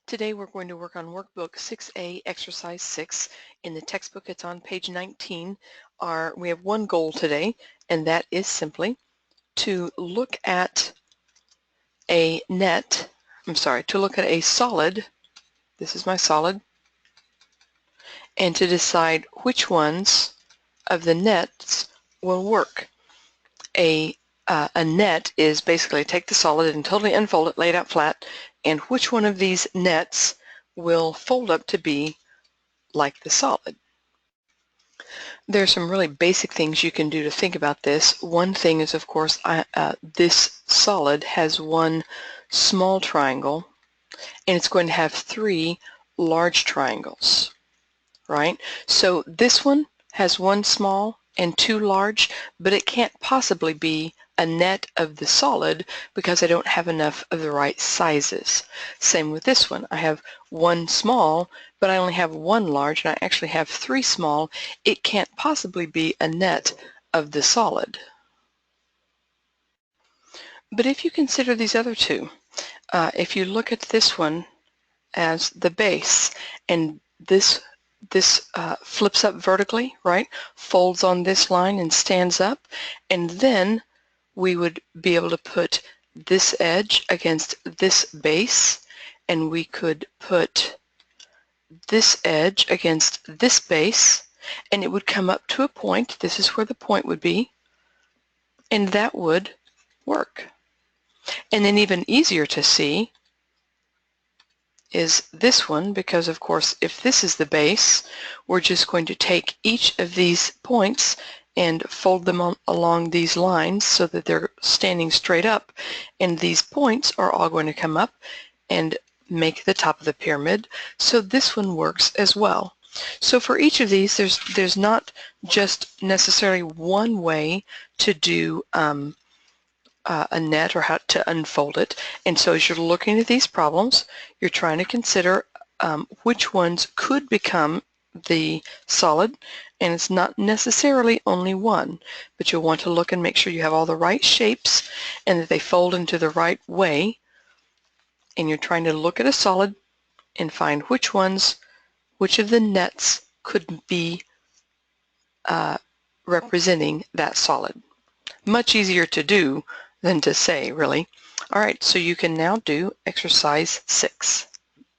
Today we're going to work on workbook 6A, exercise 6. In the textbook it's on page 19. We have one goal today, and that is simply to look at a solid, this is my solid, and to decide which ones of the nets will work. A net is basically take the solid and totally unfold it, lay it out flat, and which one of these nets will fold up to be like the solid. There are some really basic things you can do to think about this. One thing is, of course, this solid has one small triangle, and it's going to have three large triangles, right? So this one has one small and two large, but it can't possibly be a net of the solid because I don't have enough of the right sizes. Same with this one. I have one small, but I only have one large, and I actually have three small. It can't possibly be a net of the solid. But if you consider these other two, if you look at this one as the base, and this flips up vertically, right? Folds on this line and stands up, and then we would be able to put this edge against this base, and we could put this edge against this base, and it would come up to a point. This is where the point would be, and that would work. And then even easier to see is this one, because of course if this is the base, we're just going to take each of these points and fold them along these lines so that they're standing straight up, and these points are all going to come up and make the top of the pyramid. So this one works as well. So for each of these, there's not just necessarily one way to do a net or how to unfold it. And so as you're looking at these problems, you're trying to consider which ones could become the solid, and it's not necessarily only one, but you'll want to look and make sure you have all the right shapes and that they fold into the right way, and you're trying to look at a solid and find which of the nets could be representing that solid. Much easier to do than to say, really. All right, so you can now do exercise 6.